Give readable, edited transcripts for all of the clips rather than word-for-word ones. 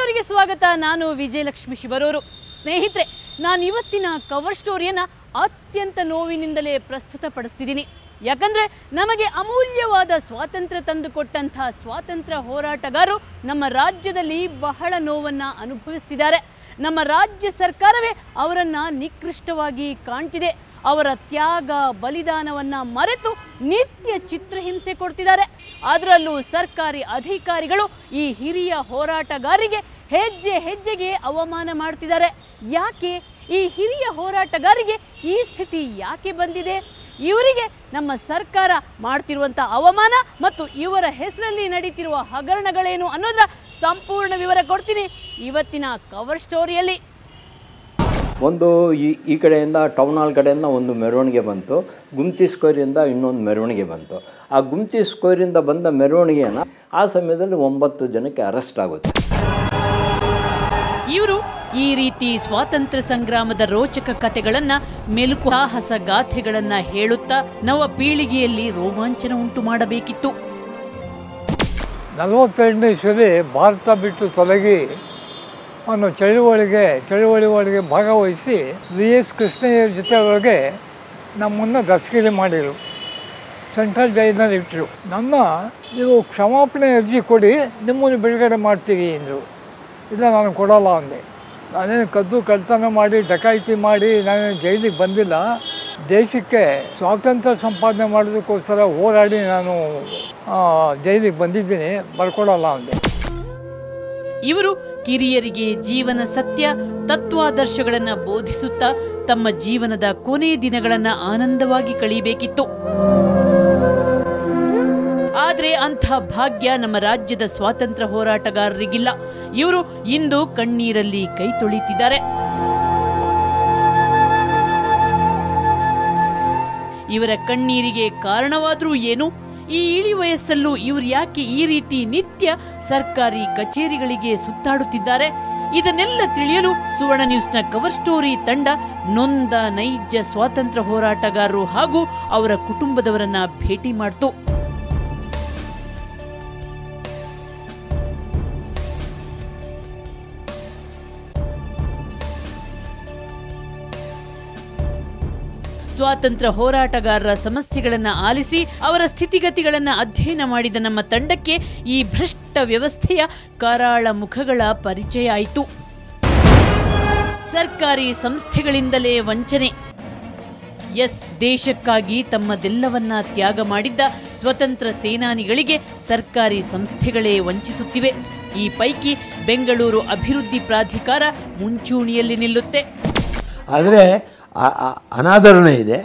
ಸ್ಟೋರಿಗೆ ಸ್ವಾಗತ. ನಾನು ವಿಜಯಲಕ್ಷ್ಮಿ ಶಿವರೂರು. ಸ್ನೇಹಿತರೆ, ನಾನು ಇವತ್ತಿನ ಕವರ್ ಸ್ಟೋರಿಯನ್ನು ಅತ್ಯಂತ ನೋವಿನಿಂದಲೇ ಪ್ರಸ್ತುತಪಡಿಸ್ತಿದ್ದೀನಿ. ಯಾಕಂದರೆ ನಮಗೆ ಅಮೂಲ್ಯವಾದ ಸ್ವಾತಂತ್ರ್ಯ ತಂದುಕೊಟ್ಟಂಥ ಸ್ವಾತಂತ್ರ್ಯ ಹೋರಾಟಗಾರರು ನಮ್ಮ ರಾಜ್ಯದಲ್ಲಿ ಬಹಳ ನೋವನ್ನು ಅನುಭವಿಸ್ತಿದ್ದಾರೆ. ನಮ್ಮ ರಾಜ್ಯ ಸರ್ಕಾರವೇ ಅವರನ್ನು ನಿಕೃಷ್ಟವಾಗಿ ಕಾಣ್ತಿದೆ. ಅವರ ತ್ಯಾಗ ಬಲಿದಾನವನ್ನು ಮರೆತು ನಿತ್ಯ ಚಿತ್ರಹಿಂಸೆ ಕೊಡ್ತಿದ್ದಾರೆ. ಅದರಲ್ಲೂ ಸರ್ಕಾರಿ ಅಧಿಕಾರಿಗಳು ಈ ಹಿರಿಯ ಹೋರಾಟಗಾರರಿಗೆ ಹೆಜ್ಜೆ ಹೆಜ್ಜೆಗೆ ಅವಮಾನ ಮಾಡ್ತಿದ್ದಾರೆ. ಯಾಕೆ ಈ ಹಿರಿಯ ಹೋರಾಟಗಾರರಿಗೆ ಈ ಸ್ಥಿತಿ ಯಾಕೆ ಬಂದಿದೆ? ಇವರಿಗೆ ನಮ್ಮ ಸರ್ಕಾರ ಮಾಡ್ತಿರುವಂಥ ಅವಮಾನ ಮತ್ತು ಇವರ ಹೆಸರಲ್ಲಿ ನಡೀತಿರುವ ಹಗರಣಗಳೇನು ಅನ್ನೋದರ ಸಂಪೂರ್ಣ ವಿವರ ಕೊಡ್ತೀನಿ ಇವತ್ತಿನ ಕವರ್ ಸ್ಟೋರಿಯಲ್ಲಿ. ಒಂದು ಈ ಕಡೆಯಿಂದ ಟೌನ್ ಹಾಲ್ ಕಡೆಯಿಂದ ಒಂದು ಮೆರವಣಿಗೆ ಬಂತು, ಗುಮ್ಚಿ ಸ್ಕ್ವೇರಿಂದ ಇನ್ನೊಂದು ಮೆರವಣಿಗೆ ಬಂತು. ಆ ಗುಮ್ಚಿ ಸ್ಕ್ವೇರಿಂದ ಬಂದ ಮೆರವಣಿಗೆಯನ್ನು ಆ ಸಮಯದಲ್ಲಿ 9 ಜನಕ್ಕೆ ಅರೆಸ್ಟ್ ಆಗುತ್ತೆ. ಇವರು ಈ ರೀತಿ ಸ್ವಾತಂತ್ರ್ಯ ಸಂಗ್ರಾಮದ ರೋಚಕ ಕಥೆಗಳನ್ನು, ಮೆಲುಕು ಸಾಹಸ ಗಾಥೆಗಳನ್ನು ಹೇಳುತ್ತಾ ನವ ಪೀಳಿಗೆಯಲ್ಲಿ ರೋಮಾಂಚನ ಉಂಟು ಮಾಡಬೇಕಿತ್ತು. 42ನೇ ಇಸ್ವಿಯಲ್ಲಿ ಭಾರತ ಬಿಟ್ಟು ತೊಲಗಿ ಅನ್ನೋ ಚಳುವಳಿ ಒಳಗೆ ಭಾಗವಹಿಸಿ VS ಕೃಷ್ಣಯ್ಯ ಜೊತೆ ಒಳಗೆ ನಮ್ಮನ್ನು ದಸ್ತಗಿರಿ ಮಾಡಿದರು. ಸೆಂಟ್ರಲ್ ಜೈಲಿನಲ್ಲಿ ಇಟ್ಟರು. ನೀವು ಕ್ಷಮಾಪಣೆ ಅರ್ಜಿ ಕೊಡಿ, ನಿಮ್ಮನ್ನು ಬಿಡುಗಡೆ ಮಾಡ್ತೀವಿ ಎಂದರು. ಇಲ್ಲ, ನಾನು ಕೊಡೋಲ್ಲ ಅಂದೆ. ನಾನೇನು ಕದ್ದು ಕಳ್ತನ ಮಾಡಿ ಡಕಾಯಿತಿ ಮಾಡಿ ನಾನೇನು ಜೈಲಿಗೆ ಬಂದಿಲ್ಲ. ದೇಶಕ್ಕೆ ಸ್ವಾತಂತ್ರ್ಯ ಸಂಪಾದನೆ ಮಾಡೋದಕ್ಕೋಸ್ಕರ ಹೋರಾಡಿ ನಾನು ಜೈಲಿಗೆ ಬಂದಿದ್ದೀನಿ, ಬರ್ಕೊಡಲ್ಲ ಅಂದೆ. ಇವರು ಕಿರಿಯರಿಗೆ ಜೀವನ ಸತ್ಯ ತತ್ವಾದರ್ಶಗಳನ್ನು ಬೋಧಿಸುತ್ತಾ ತಮ್ಮ ಜೀವನದ ಕೊನೆ ದಿನಗಳನ್ನು ಆನಂದವಾಗಿ ಕಳೆಯಬೇಕಿತ್ತು. ಆದರೆ ಅಂಥ ಭಾಗ್ಯ ನಮ್ಮ ರಾಜ್ಯದ ಸ್ವಾತಂತ್ರ್ಯ ಹೋರಾಟಗಾರರಿಗಿಲ್ಲ. ಇವರು ಇಂದು ಕಣ್ಣೀರಲ್ಲಿ ಕೈ ತೊಳಿತಿದ್ದಾರೆ. ಇವರ ಕಣ್ಣೀರಿಗೆ ಕಾರಣವಾದರೂ ಏನು? ಈ ಇಳಿ ವಯಸ್ಸಲ್ಲೂ ಇವರು ಯಾಕೆ ಈ ರೀತಿ ನಿತ್ಯ ಸರ್ಕಾರಿ ಕಚೇರಿಗಳಿಗೆ ಸುತ್ತಾಡುತ್ತಿದ್ದಾರೆ? ಇದನ್ನೆಲ್ಲ ತಿಳಿಯಲು ಸುವರ್ಣ ನ್ಯೂಸ್ನ ಕವರ್ ಸ್ಟೋರಿ ತಂಡ ನೊಂದ ನೈಜ ಸ್ವಾತಂತ್ರ್ಯ ಹೋರಾಟಗಾರರು ಹಾಗೂ ಅವರ ಕುಟುಂಬದವರನ್ನ ಭೇಟಿ ಮಾಡಿತು. ಸ್ವಾತಂತ್ರ್ಯ ಹೋರಾಟಗಾರರ ಸಮಸ್ಯೆಗಳನ್ನು ಆಲಿಸಿ ಅವರ ಸ್ಥಿತಿಗತಿಗಳನ್ನು ಅಧ್ಯಯನ ಮಾಡಿದ ನಮ್ಮ ತಂಡಕ್ಕೆ ಈ ಭ್ರಷ್ಟ ವ್ಯವಸ್ಥೆಯ ಕರಾಳ ಮುಖಗಳ ಪರಿಚಯ ಆಯಿತು. ಸರ್ಕಾರಿ ಸಂಸ್ಥೆಗಳಿಂದಲೇ ವಂಚನೆ. ದೇಶಕ್ಕಾಗಿ ತಮ್ಮದೆಲ್ಲವನ್ನ ತ್ಯಾಗ ಮಾಡಿದ್ದ ಸ್ವತಂತ್ರ ಸೇನಾನಿಗಳಿಗೆ ಸರ್ಕಾರಿ ಸಂಸ್ಥೆಗಳೇ ವಂಚಿಸುತ್ತಿವೆ. ಈ ಪೈಕಿ ಬೆಂಗಳೂರು ಅಭಿವೃದ್ಧಿ ಪ್ರಾಧಿಕಾರ ಮುಂಚೂಣಿಯಲ್ಲಿ ನಿಲ್ಲುತ್ತೆ. ಆದರೆ ಅನಾದರಣೆ ಇದೆ.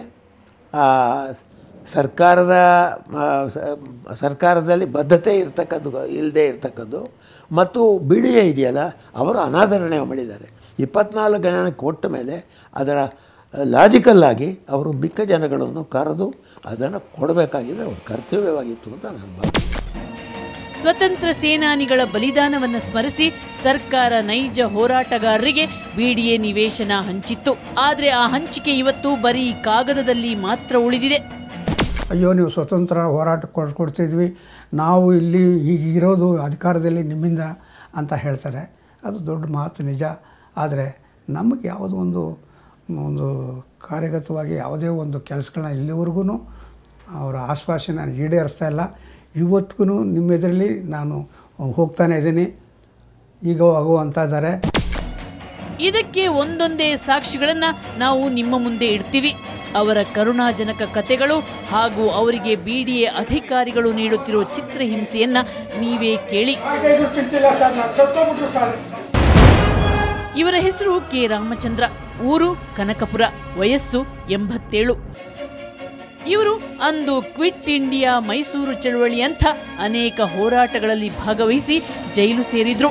ಸರ್ಕಾರದಲ್ಲಿ ಬದ್ಧತೆ ಇಲ್ಲದೆ ಇರ್ತಕ್ಕದ್ದು ಮತ್ತು BDA ಇದೆಯಲ್ಲ, ಅವರು ಅನಾದರಣೆ ಮಾಡಿದ್ದಾರೆ. 24 ಜನಕ್ಕೆ ಕೊಟ್ಟ ಮೇಲೆ ಅದರ ಲಾಜಿಕಲ್ಲಾಗಿ ಅವರು ಮಿಕ್ಕ ಜನಗಳನ್ನು ಕರೆದು ಅದನ್ನು ಕೊಡಬೇಕಾಗಿದೆ, ಅವ್ರ ಕರ್ತವ್ಯವಾಗಿತ್ತು ಅಂತ ನಾನು ಭಾವಿಸ್ತೀನಿ. ಸ್ವತಂತ್ರ ಸೇನಾನಿಗಳ ಬಲಿದಾನವನ್ನು ಸ್ಮರಿಸಿ ಸರ್ಕಾರ ನೈಜ ಹೋರಾಟಗಾರರಿಗೆ BDA ನಿವೇಶನ ಹಂಚಿತ್ತು. ಆದರೆ ಆ ಹಂಚಿಕೆ ಇವತ್ತು ಬರೀ ಕಾಗದದಲ್ಲಿ ಮಾತ್ರ ಉಳಿದಿದೆ. ಅಯ್ಯೋ, ನೀವು ಸ್ವತಂತ್ರ ಹೋರಾಟ ಕೊಡ್ತಿದ್ವಿ, ನಾವು ಇಲ್ಲಿ ಹೀಗಿರೋದು ಅಧಿಕಾರದಲ್ಲಿ ನಿಮ್ಮಿಂದ ಅಂತ ಹೇಳ್ತಾರೆ. ಅದು ದೊಡ್ಡ ಮಾತು, ನಿಜ. ಆದರೆ ನಮಗೆ ಯಾವುದೋ ಒಂದು ಕಾರ್ಯಗತವಾಗಿ ಯಾವುದೇ ಒಂದು ಕೆಲಸಗಳನ್ನ ಇಲ್ಲಿವರೆಗೂ ಅವರ ಆಶ್ವಾಸನೆ ಈಡೇರಿಸ್ತಾ ಇಲ್ಲ. ಇವತ್ತಿಗೂ ನಿಮ್ಮ ಎದುರಲ್ಲಿ ನಾನು ಹೋಗ್ತಾನೆ ಇದ್ದೀನಿ, ಈಗ ಆಗೋ ಅಂತ ಇದ್ದಾರೆ. ಇದಕ್ಕೆ ಒಂದೊಂದೇ ಸಾಕ್ಷಿಗಳನ್ನು ನಾವು ನಿಮ್ಮ ಮುಂದೆ ಇಡ್ತೀವಿ. ಅವರ ಕರುಣಾಜನಕ ಕಥೆಗಳು ಹಾಗೂ ಅವರಿಗೆ BDA ಅಧಿಕಾರಿಗಳು ನೀಡುತ್ತಿರುವ ಚಿತ್ರಹಿಂಸೆಯನ್ನ ನೀವೇ ಕೇಳಿ. ಇವರ ಹೆಸರು ಕೆ. ರಾಮಚಂದ್ರ, ಊರು ಕನಕಪುರ, ವಯಸ್ಸು 87. ಇವರು ಅಂದು ಕ್ವಿಟ್ ಇಂಡಿಯಾ, ಮೈಸೂರು ಚಳವಳಿಯಂಥ ಅನೇಕ ಹೋರಾಟಗಳಲ್ಲಿ ಭಾಗವಹಿಸಿ ಜೈಲು ಸೇರಿದ್ರು.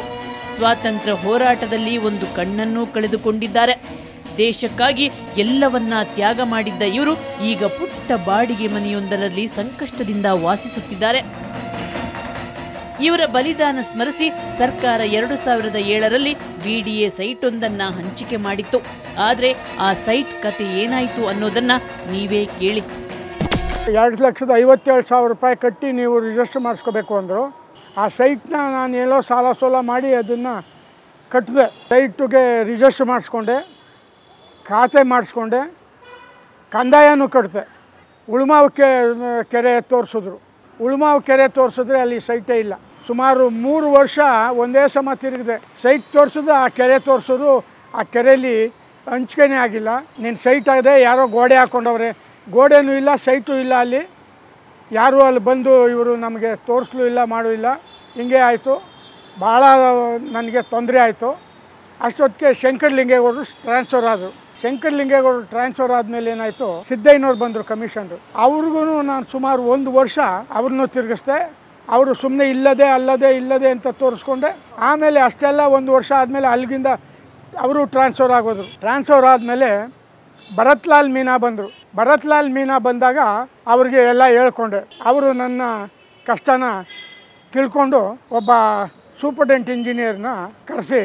ಸ್ವಾತಂತ್ರ್ಯ ಹೋರಾಟದಲ್ಲಿ ಒಂದು ಕಣ್ಣನ್ನೂ ಕಳೆದುಕೊಂಡಿದ್ದಾರೆ. ದೇಶಕ್ಕಾಗಿ ಎಲ್ಲವನ್ನ ತ್ಯಾಗ ಮಾಡಿದ್ದ ಇವರು ಈಗ ಪುಟ್ಟ ಬಾಡಿಗೆ ಮನೆಯೊಂದರಲ್ಲಿ ಸಂಕಷ್ಟದಿಂದ ವಾಸಿಸುತ್ತಿದ್ದಾರೆ. ಇವರ ಬಲಿದಾನ ಸ್ಮರಿಸಿ ಸರ್ಕಾರ 2007ರಲ್ಲಿ BDA ಸೈಟ್ ಒಂದನ್ನ ಹಂಚಿಕೆ ಮಾಡಿತ್ತು. ಆದರೆ ಆ ಸೈಟ್ ಕತೆ ಏನಾಯಿತು ಅನ್ನೋದನ್ನ ನೀವೇ ಕೇಳಿ. 2,57,000 ರೂಪಾಯಿ ಕಟ್ಟಿ ನೀವು ರಿಜಿಸ್ಟರ್ ಮಾಡಿಸ್ಕೋಬೇಕು ಅಂದರು. ಆ ಸೈಟ್ನ ನಾನು ಎಲ್ಲೋ ಸಾಲ ಸೋಲ ಮಾಡಿ ಅದನ್ನು ಕಟ್ಟಿದೆ. ಸೈಟ್ಗೆ ರಿಜಿಸ್ಟರ್ ಮಾಡಿಸ್ಕೊಂಡೆ, ಖಾತೆ ಮಾಡಿಸ್ಕೊಂಡೆ, ಕಂದಾಯನೂ ಕಟ್ಟಿದೆ. ಉಳುಮಾವು ಕೆರೆ ತೋರಿಸಿದ್ರು. ಉಳುಮಾವು ಕೆರೆ ತೋರಿಸಿದ್ರೆ ಅಲ್ಲಿ ಸೈಟೇ ಇಲ್ಲ. ಸುಮಾರು 3 ವರ್ಷ ಒಂದೇ ಸಮ ತಿರುಗಿದೆ. ಸೈಟ್ ತೋರಿಸಿದ್ರು, ಆ ಕೆರೆ ತೋರಿಸಿದ್ರು, ಆ ಕೆರೆಯಲ್ಲಿ ಹಂಚಿಕೆನೇ ಆಗಿಲ್ಲ. ನೀನು ಸೈಟ್ ಆಗದೆ ಯಾರೋ ಗೋಡೆ ಹಾಕ್ಕೊಂಡವ್ರೆ, ಗೋಡೆನೂ ಇಲ್ಲ, ಸೈಟು ಇಲ್ಲ. ಅಲ್ಲಿ ಯಾರೂ ಅಲ್ಲಿ ಬಂದು ಇವರು ನಮಗೆ ತೋರಿಸ್ಲೂ ಇಲ್ಲ, ಮಾಡೂ ಇಲ್ಲ. ಹಿಂಗೆ ಆಯಿತು. ಭಾಳ ನನಗೆ ತೊಂದರೆ ಆಯಿತು. ಅಷ್ಟೊತ್ತಿಗೆ ಶಂಕರಲಿಂಗೇಗೌಡರು ಟ್ರಾನ್ಸ್ಫರ್ ಆದರು. ಶಂಕರಲಿಂಗೇಗೌಡರು ಟ್ರಾನ್ಸ್ಫರ್ ಆದಮೇಲೆ ಏನಾಯಿತು, ಸಿದ್ದಯ್ಯನವ್ರು ಬಂದರು ಕಮಿಷನ್ರು. ಅವ್ರಿಗೂ ನಾನು ಸುಮಾರು 1 ವರ್ಷ ಅವ್ರನ್ನೂ ತಿರುಗಿಸ್ದೆ. ಅವರು ಸುಮ್ಮನೆ ಇಲ್ಲದೆ ಅಂತ ತೋರಿಸ್ಕೊಂಡೆ. ಆಮೇಲೆ ಅಷ್ಟೆಲ್ಲ 1 ವರ್ಷ ಆದಮೇಲೆ ಅಲ್ಲಿಗಿಂದ ಅವರು ಟ್ರಾನ್ಸ್ಫರ್ ಆಗೋದ್ರು. ಟ್ರಾನ್ಸ್ಫರ್ ಆದಮೇಲೆ ಭರತ್ಲಾಲ್ ಮೀನಾ ಬಂದರು. ಭರತ್ಲಾಲ್ ಮೀನಾ ಬಂದಾಗ ಅವ್ರಿಗೆ ಎಲ್ಲ ಹೇಳ್ಕೊಂಡೆ. ಅವರು ನನ್ನ ಕಷ್ಟನ ತಿಳ್ಕೊಂಡು ಒಬ್ಬ ಸೂಪರ್ಡೆಂಟ್ ಇಂಜಿನಿಯರ್ನ ಕರೆಸಿ,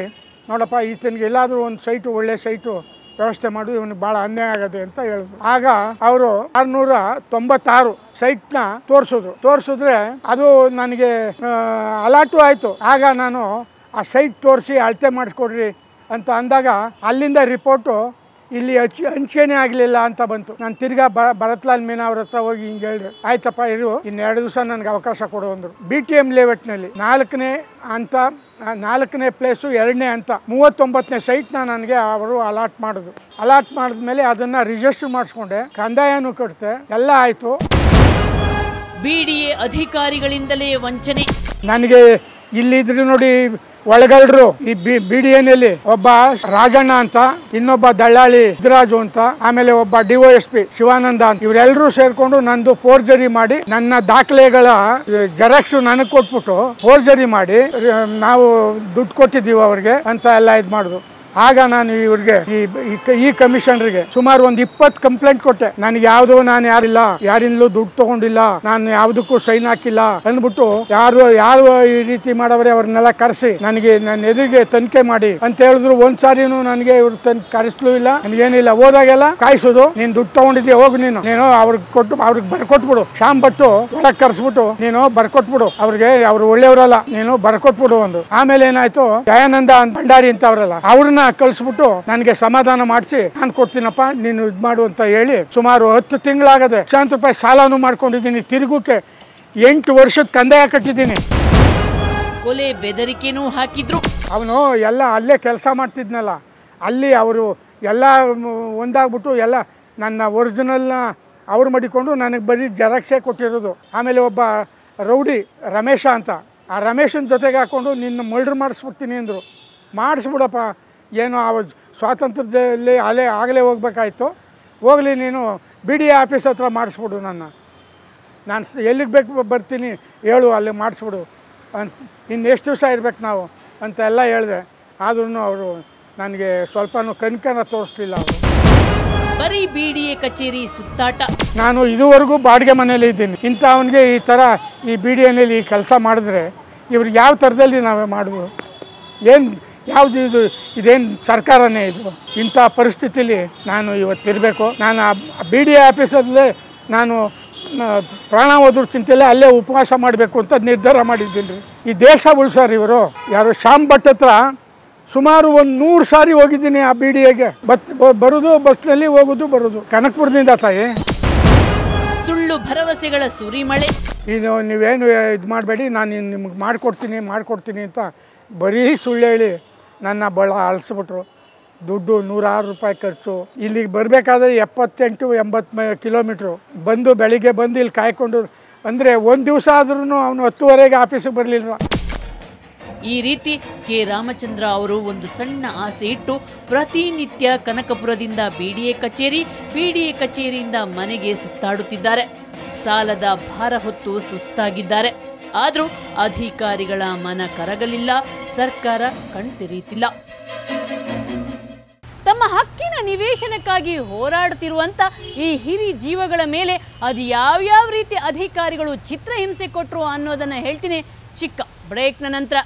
ನೋಡಪ್ಪ ಈತನಿಗೆ ಎಲ್ಲಾದರೂ ಒಂದು ಸೈಟು, ಒಳ್ಳೆ ಸೈಟು ವ್ಯವಸ್ಥೆ ಮಾಡು, ಇವನಿಗೆ ಭಾಳ ಅನ್ಯಾಯ ಆಗದೆ ಅಂತ ಹೇಳಿದ್ರು. ಆಗ ಅವರು 696 ಸೈಟ್ನ ತೋರಿಸಿದ್ರೆ ಅದು ನನಗೆ ಅಲಾಟು ಆಯಿತು. ಆಗ ನಾನು ಆ ಸೈಟ್ ತೋರಿಸಿ ಅಳತೆ ಮಾಡಿಸ್ಕೊಡ್ರಿ ಅಂತ ಅಂದಾಗ ಅಲ್ಲಿಂದ ರಿಪೋರ್ಟು ಇಲ್ಲಿ ಹಂಚಿಕೆನೇ ಆಗಲಿಲ್ಲ ಅಂತ ಬಂತು. ನಾನು ತಿರ್ಗಾ ಭರತ್ಲಾಲ್ ಮೀನಾ ಅವ್ರ ಹತ್ರ ಹೋಗಿ ಹಿಂಗೆ ಹೇಳಿದೆ, ಆಯ್ತಪ್ಪ ಇರು, ಇನ್ನು 2 ದಿವಸ ನನಗೆ ಅವಕಾಶ ಕೊಡು ಅಂದರು. BTM ಲೇಔಟ್ನಲ್ಲಿ 4ನೇ ಹಂತ, 4ನೇ ಪ್ಲೇಸು 2ನೇ ಹಂತ 39ನೇ ಸೈಟ್ನ ನನಗೆ ಅವರು ಅಲಾಟ್ ಮಾಡಿದ್ರು. ಅಲಾಟ್ ಮಾಡಿದ್ಮೇಲೆ ಅದನ್ನು ರಿಜಿಸ್ಟರ್ ಮಾಡಿಸ್ಕೊಂಡೆ, ಕಂದಾಯನೂ ಕಟ್ಟಿದೆ, ಎಲ್ಲ ಆಯಿತು. BDA ಅಧಿಕಾರಿಗಳಿಂದಲೇ ವಂಚನೆ. ನನಗೆ ಇಲ್ಲಿದ್ರು ನೋಡಿ ಒಳಗಲ್ರು, ಈ BDAನಲ್ಲಿ ಒಬ್ಬ ರಾಜಣ್ಣ ಅಂತ, ಇನ್ನೊಬ್ಬ ದಳ್ಳಾಳಿ ಸಿದ್ದರಾಜು ಅಂತ, ಆಮೇಲೆ ಒಬ್ಬ DOSP ಶಿವಾನಂದ ಅಂತ, ಇವರೆಲ್ಲರೂ ಸೇರ್ಕೊಂಡು ನಂದು ಫೋರ್ಜರಿ ಮಾಡಿ, ನನ್ನ ದಾಖಲೆಗಳ ಜೆರಾಕ್ಸ್ ನನಗೆ ಕೊಟ್ಬಿಟ್ಟು ಫೋರ್ಜರಿ ಮಾಡಿ ನಾವು ದುಡ್ಡು ಕೊಟ್ಟಿದ್ದೀವಿ ಅವ್ರಿಗೆ ಅಂತ ಎಲ್ಲ ಇದು ಮಾಡಿದ್ರು. ಆಗ ನಾನು ಇವ್ರಿಗೆ ಈ ಕಮಿಷನರ್ಗೆ ಸುಮಾರು ಒಂದು 20 ಕಂಪ್ಲೇಂಟ್ ಕೊಟ್ಟೆ. ನನಗೆ ಯಾವುದೋ ನಾನು ಯಾರಿಂದಲೂ ದುಡ್ಡು ತಗೊಂಡಿಲ್ಲ, ನಾನು ಯಾವುದಕ್ಕೂ ಸೈನ್ ಹಾಕಿಲ್ಲ ಅಂದ್ಬಿಟ್ಟು ಯಾರು ಈ ರೀತಿ ಮಾಡವ್ರೆ ಅವ್ರನ್ನೆಲ್ಲ ಕರೆಸಿ ನನಗೆ ನನ್ನ ಎದುರಿಗೆ ತನಿಖೆ ಮಾಡಿ ಅಂತ ಹೇಳಿದ್ರು. ಒಂದ್ಸಾರಿನೂ ನನಗೆ ಇವ್ರು ಕರೆಸ್ಲೂ ಇಲ್ಲ, ನನಗೇನಿಲ್ಲ. ಹೋದಾಗೆಲ್ಲ ಕಾಯಿಸೋದು, ನೀನು ದುಡ್ಡು ತಗೊಂಡಿದ್ಯಾ, ಹೋಗು ನೀನು ಅವ್ರಿಗೆ ಬರ್ಕೊಟ್ಬಿಡು, ಶಾಮ್ ಬಟ್ಟು ಒಳಗೆ ಕರೆಸ್ಬಿಟ್ಟು ನೀನು ಬರ್ಕೊಟ್ಬಿಡು ಅವ್ರಿಗೆ, ಅವ್ರು ಒಳ್ಳೆಯವರಲ್ಲ, ನೀನು ಬರ್ಕೊಟ್ಬಿಡು ಒಂದು. ಆಮೇಲೆ ಏನಾಯ್ತು, ದಯಾನಂದ ಭಂಡಾರಿ ಅಂತ ಅವರಲ್ಲ, ಅವ್ರನ್ನ ಕಳಿಸ್ಬಿಟ್ಟು ನನಗೆ ಸಮಾಧಾನ ಮಾಡಿಸಿ, ನಾನು ಕೊಡ್ತೀನಪ್ಪ ನೀನು ಇದು ಮಾಡು ಅಂತ ಹೇಳಿ ಸುಮಾರು 10 ತಿಂಗಳಾಗದೆ ₹1,000 ಸಾಲನೂ ಮಾಡ್ಕೊಂಡಿದ್ದೀನಿ. ತಿರುಗಕ್ಕೆ 8 ವರ್ಷದ ಕಂದಾಯ ಕಟ್ಟಿದ್ದೀನಿ. ಕೊಲೆ ಬೆದರಿಕೆನೂ ಹಾಕಿದ್ರು. ಅವನು ಎಲ್ಲ ಅಲ್ಲೇ ಕೆಲಸ ಮಾಡ್ತಿದ್ನಲ್ಲ, ಅಲ್ಲಿ ಅವರು ಎಲ್ಲ ಒಂದಾಗ್ಬಿಟ್ಟು ಎಲ್ಲ ನನ್ನ ಒರಿಜಿನಲ್ನ ಅವ್ರು ಮಡಿಕೊಂಡು ನನಗೆ ಬರೀ ಜೆರಾಕ್ಸೇ ಕೊಟ್ಟಿರೋದು. ಆಮೇಲೆ ಒಬ್ಬ ರೌಡಿ ರಮೇಶ ಅಂತ, ಆ ರಮೇಶನ ಜೊತೆಗೆ ಹಾಕ್ಕೊಂಡು ನಿನ್ನ ಮರ್ಡರ್ ಮಾಡಿಸ್ಬಿಡ್ತೀನಿ ಅಂದರು. ಮಾಡಿಸ್ಬಿಡಪ್ಪ, ಏನೋ ಆ ಸ್ವಾತಂತ್ರ್ಯದಲ್ಲಿ ಆಗಲೇ ಹೋಗ್ಬೇಕಾಯ್ತು, ಹೋಗಲಿ ನೀನು BDA ಆಫೀಸ್ ಹತ್ರ ಮಾಡಿಸ್ಬಿಡು, ನಾನು ಎಲ್ಲಿಗೆ ಬೇಕು ಬರ್ತೀನಿ ಹೇಳು, ಅಲ್ಲಿ ಮಾಡಿಸ್ಬಿಡು ಅಂತ. ಇನ್ನು ಎಷ್ಟು ದಿವಸ ಇರ್ಬೇಕು ನಾವು ಅಂತ ಎಲ್ಲ ಹೇಳಿದೆ. ಆದ್ರೂ ಅವರು ನನಗೆ ಸ್ವಲ್ಪನೂ ಕನಿಕರ ತೋರಿಸ್ಲಿಲ್ಲ. ಅವರು ಬರೀ BDA ಕಚೇರಿ ಸುತ್ತಾಟ. ನಾನು ಇದುವರೆಗೂ ಬಾಡಿಗೆ ಮನೇಲಿ ಇದ್ದೀನಿ. ಅವನಿಗೆ ಈ ಥರ ಈ BDAನಲ್ಲಿ ಕೆಲಸ ಮಾಡಿದ್ರೆ ಇವ್ರಿಗೆ ಯಾವ ಥರದಲ್ಲಿ ನಾವೇ ಮಾಡ್ಬೋದು? ಯಾವುದು ಇದೇನು ಸರ್ಕಾರನೇ ಇದು? ಇಂಥ ಪರಿಸ್ಥಿತಿಲಿ ನಾನು ಇವತ್ತಿರಬೇಕು. ನಾನು BDA ಆಫೀಸಲ್ಲೇ ನಾನು ಪ್ರಾಣ ಹೋದ್ರೂ ಚಿಂತೆಲ್ಲ ಅಲ್ಲೇ ಉಪವಾಸ ಮಾಡಬೇಕು ಅಂತ ನಿರ್ಧಾರ ಮಾಡಿದ್ದೀನಿ ರೀ. ಈ ದೇಶ ಉಳಿಸೋರು ಇವರು ಯಾರು, ಶ್ಯಾಮ್ ಭಟ್ ಹತ್ರ ಸುಮಾರು 100 ಸಾರಿ ಹೋಗಿದ್ದೀನಿ. ಆ BDAಗೆ ಬರೋದು, ಬಸ್ನಲ್ಲಿ ಹೋಗೋದು ಬರೋದು, ಕನಕಪುರದಿಂದ ತಾಯಿ. ಸುಳ್ಳು ಭರವಸೆಗಳ ಸುರಿಮಳೆ. ನೀವೇನು ಇದು ಮಾಡಬೇಡಿ, ನಾನು ನಿಮ್ಗೆ ಮಾಡಿಕೊಡ್ತೀನಿ ಅಂತ ಬರೀ ಸುಳ್ಳು ಹೇಳಿ ನನ್ನ ಅಳಿಸ್ಬಿಟ್ರು. ದುಡ್ಡು ₹106 ಖರ್ಚು. ಇಲ್ಲಿಗೆ ಬರಬೇಕಾದ್ರೆ 78-80 ಕಿಲೋಮೀಟ್ರು ಬಂದು, ಬೆಳಿಗ್ಗೆ ಬಂದು ಇಲ್ಲಿ ಕಾಯ್ಕೊಂಡು, ಅಂದರೆ 1 ದಿವಸ ಆದ್ರೂ ಅವನು 10:30ಗೆ ಆಫೀಸಿಗೆ ಬರಲಿಲ್ಲ. ಈ ರೀತಿ ಕೆ ರಾಮಚಂದ್ರ ಅವರು ಒಂದು ಸಣ್ಣ ಆಸೆ ಇಟ್ಟು ಪ್ರತಿನಿತ್ಯ ಕನಕಪುರದಿಂದ BDA ಕಚೇರಿಯಿಂದ ಮನೆಗೆ ಸುತ್ತಾಡುತ್ತಿದ್ದಾರೆ. ಸಾಲದ ಭಾರ ಹೊತ್ತು ಸುಸ್ತಾಗಿದ್ದಾರೆ. ಆದರೂ ಅಧಿಕಾರಿಗಳ ಮನ ಕರಗಲಿಲ್ಲ, ಸರ್ಕಾರ ಕಣ್ತೆರೆಯುತ್ತಿಲ್ಲ. ತಮ್ಮ ಹಕ್ಕಿನ ನಿವೇಶನಕ್ಕಾಗಿ ಹೋರಾಡುತ್ತಿರುವಂತ ಈ ಹಿರಿ ಜೀವಗಳ ಮೇಲೆ ಅದು ಯಾವ್ಯಾವ ರೀತಿ ಅಧಿಕಾರಿಗಳು ಚಿತ್ರಹಿಂಸೆ ಕೊಟ್ಟರು ಅನ್ನೋದನ್ನ ಹೇಳ್ತೀನಿ ಚಿಕ್ಕ ಬ್ರೇಕ್ನ ನಂತರ.